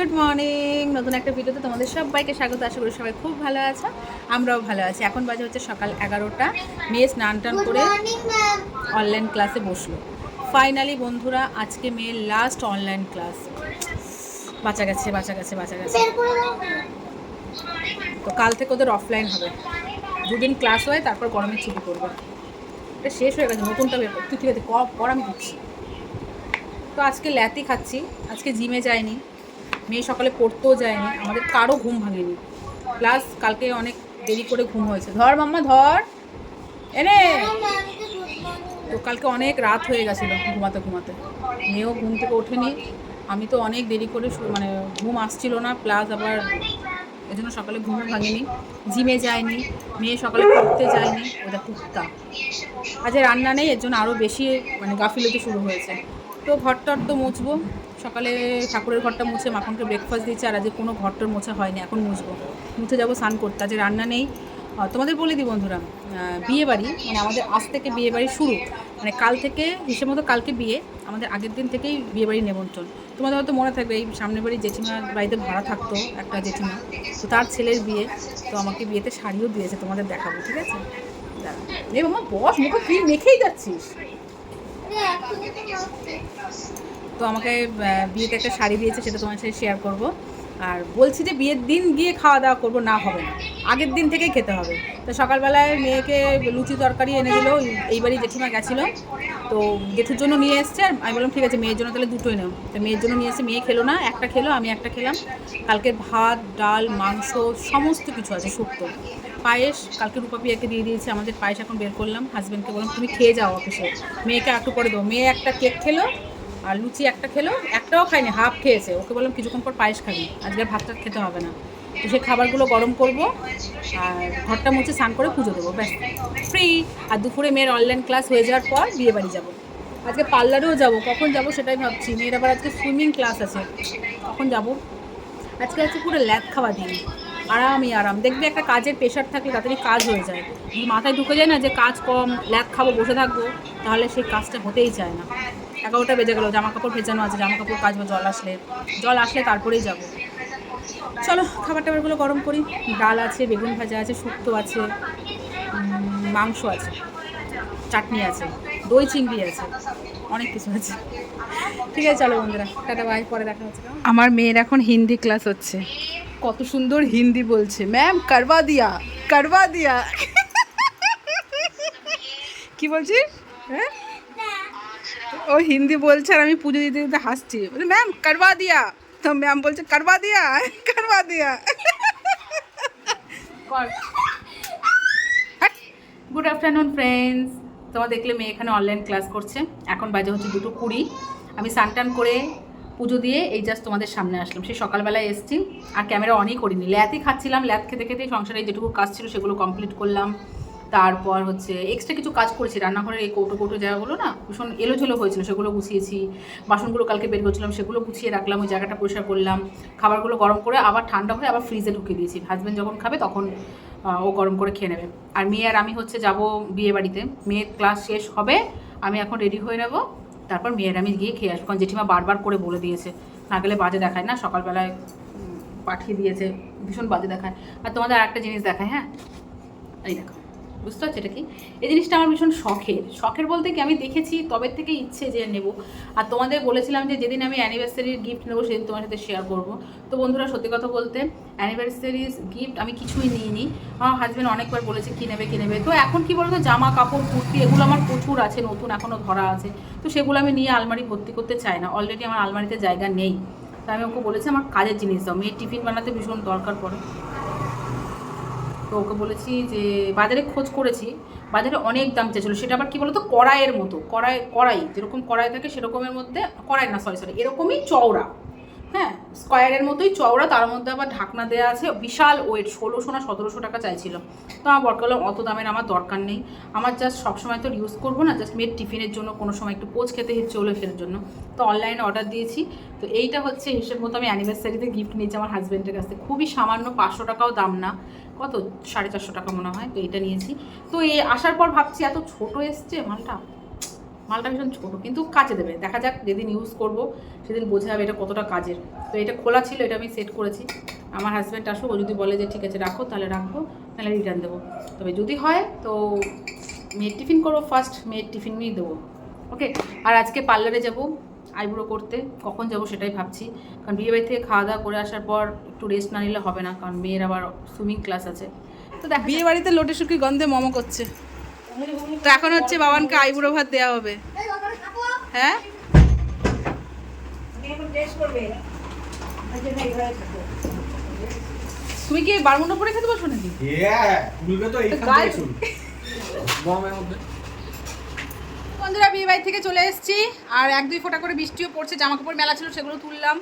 Good morning. নতুন একটা ভিডিওতে তোমাদের সবাইকে স্বাগত। আশা করি সবাই খুব ভালো আছো, আমরাও ভালো আছি। এখন বাজে হচ্ছে সকাল 11টা। মেয়ে স্নান টান করে অনলাইন ক্লাসে বসলো। ফাইনালি বন্ধুরা, আজকে মেয়ের লাস্ট অনলাইন ক্লাস। বাঁচা গেছে, বাঁচা গেছে, বাঁচা গেছে। তো কাল থেকে ওদের অফলাইন হবে, দুদিন ক্লাস হয়, তারপর গরমের ছুটি করবে। এটা শেষ হয়ে গেছে, নতুনটা বের তুই ঠিক আছে কর, আমি দিচ্ছি। তো আজকে ল্যাতি খাচ্ছি, আজকে জিমে যায়নি, মেয়ে সকালে পড়তেও যায়নি, আমাদের কারো ঘুম ভাঙেনি। প্লাস কালকে অনেক দেরি করে ঘুম হয়েছে। ধর মাম্মা ধর, এনে। তো কালকে অনেক রাত হয়ে গেছিলো ঘুমাতে ঘুমাতে, মেয়েও ঘুম থেকে ওঠেনি। আমি তো অনেক দেরি করে মানে ঘুম আসছিল না, প্লাস আবার এজন্য সকালে ঘুমও ভাঙেনি। জিমে যায়নি, মেয়ে সকালে পড়তে যায়নি, ওটা টুকটা। আজ রান্না নেই, এর জন্য আরও বেশি মানে গাফিলতি শুরু হয়েছে। তো ঘরটর তো মুছবো, সকালে ঠাকুরের ঘরটা মুছে মাখনকে ব্রেকফাস্ট দিয়েছে, আর আজকে কোনো ঘরটর মোছা হয়নি, এখন মুছবো। মুছে যাবো স্নান করতে, আজ রান্না নেই। তোমাদের বলে দিই বন্ধুরা, বিয়েবাড়ি মানে আমাদের আজ থেকে বিয়েবাড়ি শুরু, মানে কাল থেকে হিসেব মতো কালকে বিয়ে, আমাদের আগের দিন থেকেই বিয়েবাড়ি নেমন্ত্রণ। তোমাদের হয়তো মনে থাকবে, এই সামনের বাড়ি জেঠিমার বাড়িতে ভাড়া থাকতো একটা জেঠিমা, তো তার ছেলের বিয়ে। তো আমাকে বিয়েতে শাড়িও দিয়েছে, তোমাদের দেখাবো, ঠিক আছে? এ মামা বস, মুখে ক্রিম মেখেই যাচ্ছিস। তো আমাকে বিয়েতে একটা শাড়ি দিয়েছে, সেটা তোমার সাথে শেয়ার করবো। আর বলছি যে বিয়ের দিন গিয়ে খাওয়া দাওয়া করবো, না হবে না, আগের দিন থেকেই খেতে হবে। তো সকালবেলায় মেয়েকে লুচি তরকারি এনে দিল, এইবারই জেঠিমা গেছিলো, তো জেঠুর জন্য নিয়ে এসছে। আর আমি বললাম ঠিক আছে, মেয়ের জন্য তাহলে দুটোই নেও। তো মেয়ের জন্য নিয়ে এসে, মেয়ে খেলো না, একটা খেলো, আমি একটা খেলাম। কালকে ভাত ডাল মাংস সমস্ত কিছু আছে, শুক্তো, পায়েস কালকে রূপাপিয়াকে দিয়ে দিয়েছি, আমাদের পায়েস এখন বের করলাম। হাজব্যান্ডকে বললাম তুমি খেয়ে যাও অফিসে, মেয়েকে একটু পরে দেবো। মেয়ে একটা কেক খেলো আর লুচি একটা খেলো, একটাও খায়নি, হাফ খেয়েছে। ওকে বললাম কিছুক্ষণ পর পায়েস খাবি, আজকে ভাতটা খেতে হবে না। তো সেই খাবারগুলো গরম করব, আর ঘরটা মুছে স্নান করে পুজো দেবো, ব্যাস ফ্রি। আর দুপুরে মেয়ের অনলাইন ক্লাস হয়ে যাওয়ার পর বিয়ে বাড়ি যাবো। আজকে পার্লারেও যাবো, কখন যাবো সেটাই ভাবছি। মেয়ের আবার আজকে সুইমিং ক্লাস আছে, কখন যাবো। আজকে আছে পুরো ল্যাদ খাওয়া দিন, আরামই আরাম। দেখবি একটা কাজের প্রেশার থাকলে তাড়াতাড়ি কাজ হয়ে যায়, মাথায় ঢুকে যায় না যে কাজ কম, ল্যাদ খাবো বসে থাকবো, তাহলে সেই কাজটা হতেই চায় না। 11টা বেজে গেলো, জামা কাপড় ভেজানো আছে, জামা কাপড় কাচবো, জল আসলে তারপরেই যাব। চলো খাবার টাবারগুলো গরম করি। ডাল আছে, বেগুন ভাজা আছে, শুক্তো আছে, মাংস আছে, চাটনি আছে, দই চিংড়ি আছে, অনেক কিছু আছে। ঠিক আছে চলো বন্ধুরা, টাটা বাই, পরে দেখা হচ্ছে। আমার মেয়ের এখন হিন্দি ক্লাস হচ্ছে, কত সুন্দর হিন্দি বলছে, ম্যাম করবা দিয়া, করবা দিয়া। কি বলছিস? হ্যাঁ, ও হিন্দি বলছে আর আমি পুজো দিতে দিতে হাসছি, বলছে ম্যাম করবা দিয়া। তো ম্যাম বলছে করবা দিয়া, করবা দিয়া। Good afternoon friends. তোমার দেখলে মেয়ে এখানে অনলাইন ক্লাস করছে, এখন বাজে হচ্ছে 2:20। আমি স্নান করে পুজো দিয়ে এই জাস্ট তোমাদের সামনে আসলাম। সেই সকালবেলায় এসেছি, আর ক্যামেরা অনই করিনি, ল্যাতই খাচ্ছিলাম। ল্যাত খেতে খেতেই সংসারে যেটুকু কাজ ছিল সেগুলো কমপ্লিট করলাম। তারপর হচ্ছে এক্সট্রা কিছু কাজ করেছি, রান্নাঘরের এই কৌটো জায়গাগুলো না ভীষণ এলোঝেলো হয়েছিল, সেগুলো গুছিয়েছি। বাসনগুলো কালকে বের করছিলাম, সেগুলো গুছিয়ে রাখলাম, ওই জায়গাটা পরিষ্কার করলাম। খাবারগুলো গরম করে আবার ঠান্ডা হয়ে আবার ফ্রিজে ঢুকিয়ে দিয়েছি, হাজব্যান্ড যখন খাবে তখন ও গরম করে খেয়ে নেবে। আর মেয়ে আর আমি হচ্ছে যাব বিয়ে বাড়িতে, মেয়ের ক্লাস শেষ হবে, আমি এখন রেডি হয়ে নেব, তারপর মেয়ের আমি গিয়ে খেয়ে আসবো। কারণ জেঠিমা বারবার করে বলে দিয়েছে, না গেলে বাজে দেখায় না, সকালবেলায় পাঠিয়ে দিয়েছে, ভীষণ বাজে দেখায়। আর তোমাদের আরেকটা জিনিস দেখায়, হ্যাঁ এই দেখো, বুঝতে পারছো এটা কি? এই জিনিসটা আমার ভীষণ শখের বলতে কি, আমি দেখেছি তবে থেকে ইচ্ছে যে নেব। আর তোমাদের বলেছিলাম যে যেদিন আমি অ্যানিভার্সারির গিফট নেবো সেদিন তোমার সাথে শেয়ার করবো। তো বন্ধুরা সত্যি কথা বলতে অ্যানিভার্সারির গিফট আমি কিছুই নিইনি। আমার হাজব্যান্ড অনেকবার বলেছে কী নেবে। তো এখন কি বলতো, জামা কাপড় কুর্তি এগুলো আমার প্রচুর আছে, নতুন এখনও ধরা আছে। তো সেগুলো আমি নিয়ে আলমারি ভর্তি করতে চাই না, অলরেডি আমার আলমারিতে জায়গা নেই। তো আমি ওকে বলেছি আমার কাজের জিনিস দাও, মেয়ের টিফিন বানাতে ভীষণ দরকার পড়ে। তো ওকে বলেছি যে বাজারে খোঁজ করেছি, বাজারে অনেক দাম চেয়েছিলো। সেটা আবার কী বলতো, কড়াইয়ের মতো, কড়াই যেরকম কড়াই থাকে সেরকমের মধ্যে, কড়াই না সরি এরকমই চওড়া, হ্যাঁ স্কোয়ারের মতোই চওড়া, তার মধ্যে আবার ঢাকনা দেওয়া আছে, বিশাল ওয়েট, 1600 না 1700 টাকা চাইছিল। তো আমার বরকে বললাম অত দামের আমার দরকার নেই, আমার জাস্ট সবসময় তো ইউজ করবো না, জাস্ট মেয়ের টিফিনের জন্য, কোনো সময় একটু পোচ খেতে ইচ্ছে হলো সেটার জন্য। তো অনলাইনে অর্ডার দিয়েছি। তো এইটা হচ্ছে হিসেব মতো আমি অ্যানিভার্সারিতে গিফট নিয়েছি আমার হাজব্যান্ডের কাছ থেকে, খুবই সামান্য, 500 টাকাও দাম না, কত 450 টাকা মনে হয়। তো এইটা নিয়েছি। তো এই আসার পর ভাবছি এত ছোট এসছে মালটা, মালটা ভীষণ ছোটো, কিন্তু কাজে দেবে। দেখা যাক, যেদিন ইউজ করব সেদিন বোঝা যাবে এটা কতটা কাজের। তো এটা খোলা ছিল, এটা আমি সেট করেছি। আমার হাজব্যান্ড আসুক, ও যদি বলে যে ঠিক আছে রাখো, তাহলে রাখবো, তাহলে রিটার্ন দেবো। তবে যদি হয় তো মেয়ের টিফিন করবো, ফার্স্ট মেয়ের টিফিন নিয়ে দেবো। ওকে। আর আজকে পার্লারে যাব আইব্রো করতে। কখন যাব সেটাই ভাবছি, কারণ বিয়ে বাড়ি থেকে খাওয়া দাওয়া করে আসার পর একটু রেস্ট না নিলে হবে না, কারণ মেয়ের আবার সুইমিং ক্লাস আছে। তো দেখ, বিয়ে বাড়িতে লোটে শুকি গন্ধে মমো করছে। তো এখন হচ্ছে বাবানকে আইবুড়ো ভাত দেওয়া হবে। হ্যাঁ, তুমি কি বারমুন্ডা পরে খেতে বসো নাকি? বন্ধুরা, বিয়ে বাড়ি থেকে চলে এসেছি, আর 1-2 ফোঁটা করে বৃষ্টিও পড়ছে। জামা কাপড় মেলা ছিল, সেগুলো তুললাম।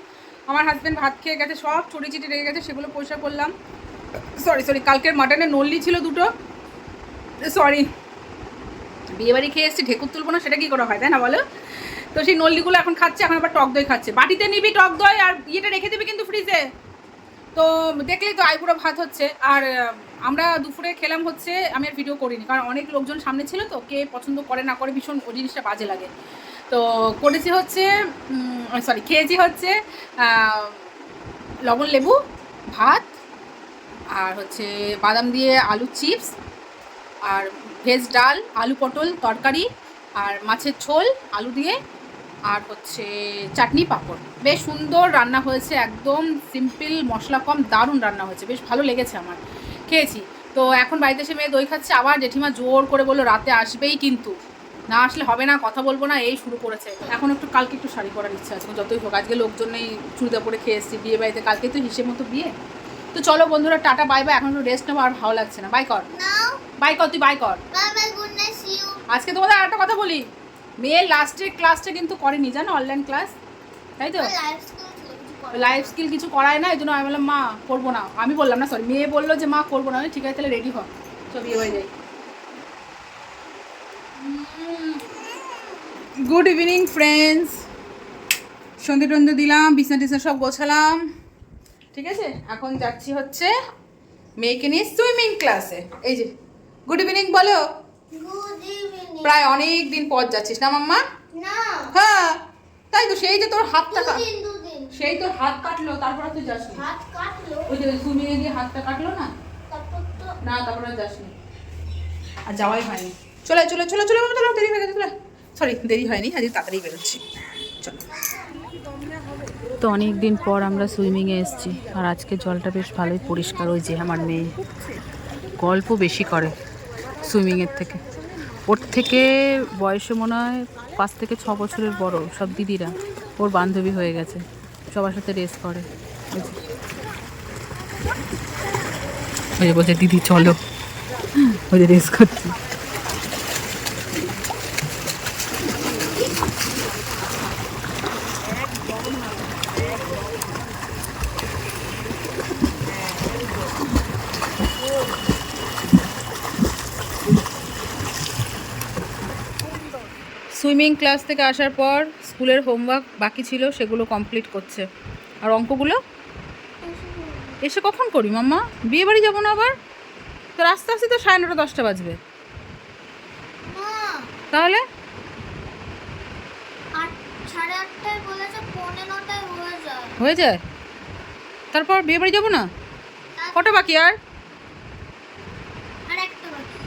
আমার হাজব্যান্ড ভাত খেয়ে গেছে, সব ছড়ি চিটি রেগে গেছে, সেগুলো পরিষ্কার করলাম। সরি, কালকের মাটনের নল্লি ছিল 2টো। সরি, বিয়ে বাড়ি খেয়ে এসেছি, ঢেকুর তুলবো না, সেটা কি করে হয়, তাই না বলো? তো সেই নল্লিগুলো এখন খাচ্ছে, এখন আবার টক দই খাচ্ছে। বাটিতে নিবি টক দই, আর ইয়েটা রেখে দিবি কিন্তু ফ্রিজে। তো দেখলেই তো আইবুড়ো ভাত হচ্ছে। আর আমরা দুপুরে খেলাম হচ্ছে, আমি আর ভিডিও করিনি, কারণ অনেক লোকজন সামনে ছিল, তো কে পছন্দ করে না করে ভীষণ ওই জিনিসটা বাজে লাগে। তো করেছি হচ্ছে, খেয়েছি হচ্ছে লবণ লেবু ভাত, আর হচ্ছে বাদাম দিয়ে আলু চিপস, আর ভেজ ডাল, আলু পটল তরকারি, আর মাছের ঝোল আলু দিয়ে, আর হচ্ছে চাটনি পাঁপড়। বেশ সুন্দর রান্না হয়েছে, একদম সিম্পল, মশলা কম, দারুণ রান্না হয়েছে, বেশ ভালো লেগেছে আমার, খেয়েছি। তো এখন বাড়িতে এসে মেয়ে দই খাচ্ছে। আবার জেঠিমা জোর করে বললো রাতে আসবেই, কিন্তু না আসলে হবে না, কথা বলবো না, এই শুরু করেছে। এখন কালকে একটু শাড়ি পরার ইচ্ছা আছে, যতই হোক। আজকে লোকজন নেই, চুড়িদার পরে খেয়ে এসেছি বিয়ে বাড়িতে, কালকে তো হিসেব মতো বিয়ে। তো চলো বন্ধুরা, টাটা বাই বাই। এখন একটু রেস্ট নেবো, আর ভালো লাগছে না। বাই কর, বাই কর, তুই বাই কর। আজকে তোমাদের আর একটা কথা বলি, মেয়ের লাস্টের ক্লাসটা কিন্তু করেনি, জানো, অনলাইন ক্লাস, তাই তো? লাইফ স্কিল কিছু করায় না, এই জন্য আমি বললাম মা করবো না। আমি বললাম না, সরি, মেয়ে বললো যে মা করবো না। ঠিক আছে, তাহলে রেডি হ, সব বিয়ে হয়ে যাই। গুড ইভিনিং ফ্রেন্ডস, সন্ধে টন্ধে দিলাম, বিছনা টিছনা সব গোছালাম, ঠিক আছে। এখন যাচ্ছি হচ্ছে মেয়েকে নিয়ে সুইমিং ক্লাসে। এই যে গুড ইভিনিং বলো। প্রায় অনেক দিন পর যাচ্ছিস না মাম্মা? হ্যাঁ, তাই তো। সেই যে তোর হাতটা সেই তোর হাত কাটলো, তারপরে তুই যাসনি। ওই যে সুইমিং এ গিয়ে হাতটা কাটলো না, তারপরে যাসনি, আর যাওয়াই হয়নি। চলে চলে চলে চলে চলো, দেরি হয়ে গেছে। সরি, দেরি হয়নি, আজকে তাড়াতাড়ি বেরোচ্ছি, চলো। তো অনেক দিন পর আমরা সুইমিংয়ে এসেছি, আর আজকে জলটা বেশ ভালোই পরিষ্কার। ওই যে আমার মেয়ে গল্প বেশি করে সুইমিংয়ের থেকে, ওর থেকে বয়সে মনে হয় 5 থেকে 6 বছরের বড় সব দিদিরা ওর বান্ধবী হয়ে গেছে, সবার সাথে রেস করে। ওই যে বলছে দিদি চলো, ওই যে রেস করছি। সুইমিং ক্লাস থেকে আসার পর স্কুলের হোমওয়ার্ক বাকি ছিল, সেগুলো কমপ্লিট করছে। আর অঙ্কগুলো এসে কখন করি মাম্মা? বিয়ে বাড়ি যাবো না আবার? তো আস্তে আস্তে তো 9:30 10টা বাজবে, তাহলে হয়ে যায়। তারপর বিয়ে বাড়ি যাবো না? কটা বাকি আর?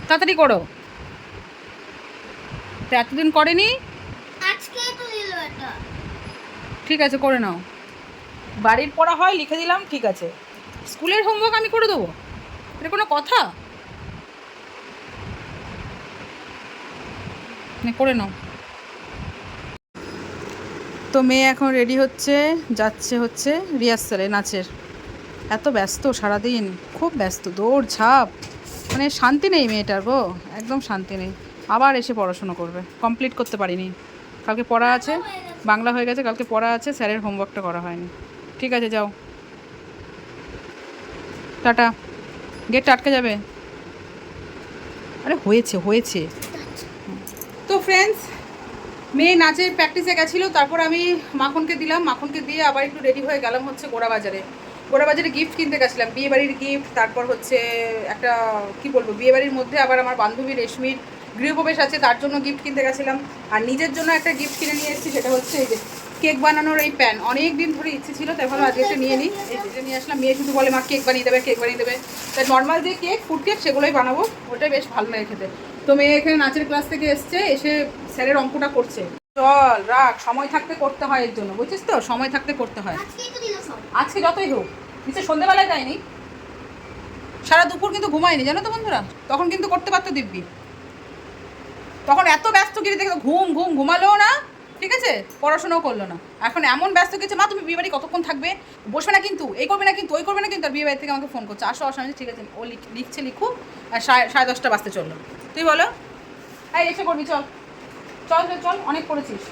তাড়াতাড়ি করো। তো এতদিন করেনি, ঠিক আছে করে নাও। বাড়ির পড়া হয় লিখে দিলাম, ঠিক আছে। স্কুলের হোমওয়ার্ক আমি করে দেবো, এটা কোনো কথা? করে নাও। তো মেয়ে এখন রেডি হচ্ছে, যাচ্ছে হচ্ছে রিহার্সালে নাচের। এত ব্যস্ত সারাদিন, খুব ব্যস্ত, দৌড় ঝাঁপ, মানে শান্তি নেই মেয়েটার গো, একদম শান্তি নেই। আবার এসে পড়াশুনো করবে, কমপ্লিট করতে পারিনি। কালকে পড়া আছে, বাংলা হয়ে গেছে, কালকে পড়া আছে, স্যারের হোমওয়ার্কটা করা হয়নি। ঠিক আছে যাও, টাটা। গেটটা আটকে যাবে। আরে হয়েছে হয়েছে। তো ফ্রেন্ডস, মেয়ে নাচের প্র্যাকটিসে গেছিলো, তারপর আমি মাখনকে দিলাম, মাখনকে দিয়ে আবার একটু রেডি হয়ে গেলাম হচ্ছে গোড়াবাজারে গিফট কিনতে গেছিলাম, বিয়েবাড়ির গিফট। তারপর হচ্ছে একটা কি বলবো, বিয়েবাড়ির মধ্যে আবার আমার বান্ধবী রেশমির গৃহপ্রবেশ আছে, তার জন্য গিফট কিনতে গেছিলাম। আর নিজের জন্য একটা গিফট কিনে নিয়ে এসেছি, সেটা হচ্ছে এই যে কেক বানানোর এই প্যান। অনেক দিন ধরে ইচ্ছে ছিল, তাই ভালো আজকে একটা নিয়ে নিই। এই যেটা নিয়ে আসলাম, মেয়ে শুধু বলে মা কেক বানিয়ে দেবে, কেক বানিয়ে দেবে। তাই নর্মাল যে কেক, ফুড কেক, সেগুলোই বানাবো। ওটাই বেশ ভালো লাগে খেতে। তো মেয়ে এখানে নাচের ক্লাস থেকে এসছে, এসে স্যারের অঙ্কটা করছে। চল রাখ, সময় থাকতে করতে হয় এর জন্য, বুঝছিস তো? সময় থাকতে করতে হয়। আজকে যতই হোক, নিচে সন্ধ্যেবেলায় যায়নি, সারা দুপুর কিন্তু ঘুমায়নি, জানো তো বন্ধুরা। তখন কিন্তু করতে পারতো দিব্যি। তখন এত ব্যস্ত গিয়ে দেখো, ঘুমালেও না, ঠিক আছে, পড়াশোনাও করলো না। এখন এমন ব্যস্ত গেছে, মা তুমি বিয়ে বাড়ি কতক্ষণ থাকবে, বসবে না কিন্তু, এই করবে না কিন্তু, ওই করবে না কিন্তু। আর বিয়ে বাড়ি থেকে আমাকে ফোন করছে, আসো আসো। ঠিক আছে, ও লিখছে, লিখুক। আর 10:30 বাজতে চললো। তুই বলো, হ্যাঁ এসে করবি, চল চল চল, অনেক করেছিস।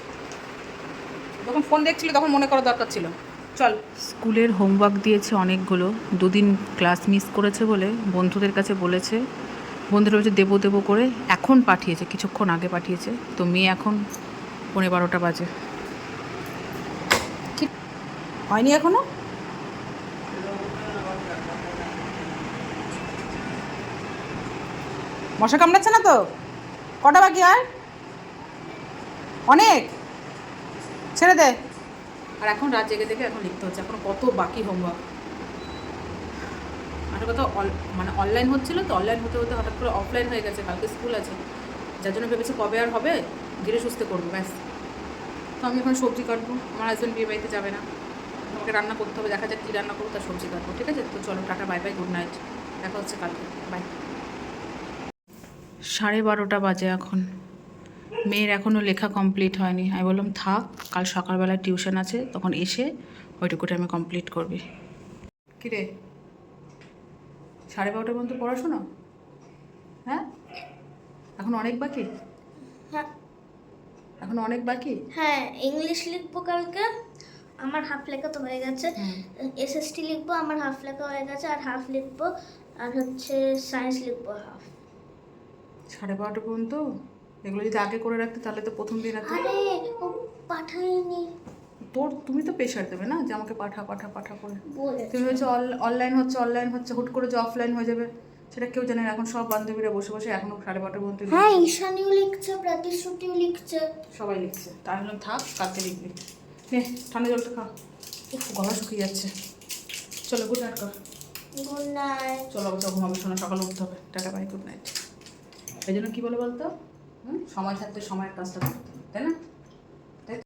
যখন ফোন দেখছিলি তখন মনে করার দরকার ছিল। চল। স্কুলের হোমওয়ার্ক দিয়েছে অনেকগুলো, দুদিন ক্লাস মিস করেছে বলে বন্ধুদের কাছে বলেছে। বন্ধুরা বলছে দেবো দেবো করে এখন পাঠিয়েছে, কিছুক্ষণ আগে পাঠিয়েছে। তো মেয়ে এখন 11:30 বাজে, ঠিক হয়নি এখনো। মশা কামড়াচ্ছে না তো? কটা বাকি আর? অনেক, ছেড়ে দে। আর এখন রাত জেগে থেকে এখন লিখতে হচ্ছে, এখন কত বাকি হোমওয়ার্ক। একটা কথা, মানে অনলাইন হচ্ছিলো তো, অনলাইন হতে হতে হঠাৎ করে অফলাইন হয়ে গেছে। কালকে স্কুল আছে, যার জন্য ভেবেছি কবে আর হবে, ধীরে সুস্থে করবো ব্যাস। তো আমি এখন সবজি কাটবো, আমার হাজব্যান্ড বিয়ে বাড়িতে যাবে না, আমাকে রান্না করতে হবে। দেখা যাক কী রান্না করবো, তার সবজি কাটবো। ঠিক আছে, তো চলো, tata, bye bye, good night, দেখা হচ্ছে কালকে, বাই। 12:30 বাজে এখন। মেয়ের এখনও লেখা কমপ্লিট হয়নি। আমি বললাম থাক, কাল সকালবেলা টিউশন আছে, তখন এসে ওইটুকুটা আমি কমপ্লিট করবি। কিরে, 12:30 পর্যন্ত পড়াশোনা? হ্যাঁ, এখন অনেক বাকি? হ্যাঁ, এখন অনেক বাকি। হ্যাঁ, ইংলিশ লিখবো কালকে, আমার হাফ লেখা তো হয়ে গেছে। এসএসটি লিখবো, আমার হাফ লেখা হয়ে গেছে, আর হাফ লিখবো। আর হচ্ছে সায়েন্স লিখবো হাফ। 12:30 পর্যন্ত এগুলো যদি আগে করে রাখতে তাহলে তো প্রথম দিন এত। আরে ও পাঠায়নি। তুমি তো প্রেশার দেবে না যে আমাকে পাঠা পাঠা পাঠা করে। বলেছে। তুমি হচ্ছে অনলাইন হচ্ছে হুট করে যে অফলাইন হয়ে যাবে সেটা কেউ জানে না। এখন সব বান্ধবীরা বসে বসে এখনো 12:30 পর্যন্ত। হ্যাঁ, ঈশানীও লিখছে, প্রতিশ্রুতিও লিখছে, সবাই লিখছে। তাহলে থাক, কালকে লিখবি। নে ঠান্ডা জলটা খা, গলা শুকিয়ে যাচ্ছে। চলো, গুড নাইট কর। Good night. চলো, আবার ঘুমাবে, শোনা, সকালে উঠতে হবে। Tata, bye, good night. এই জন্য কী বলে বলতো, সময় থাকতে সময়ের কাজটা করতে হবে, তাই না?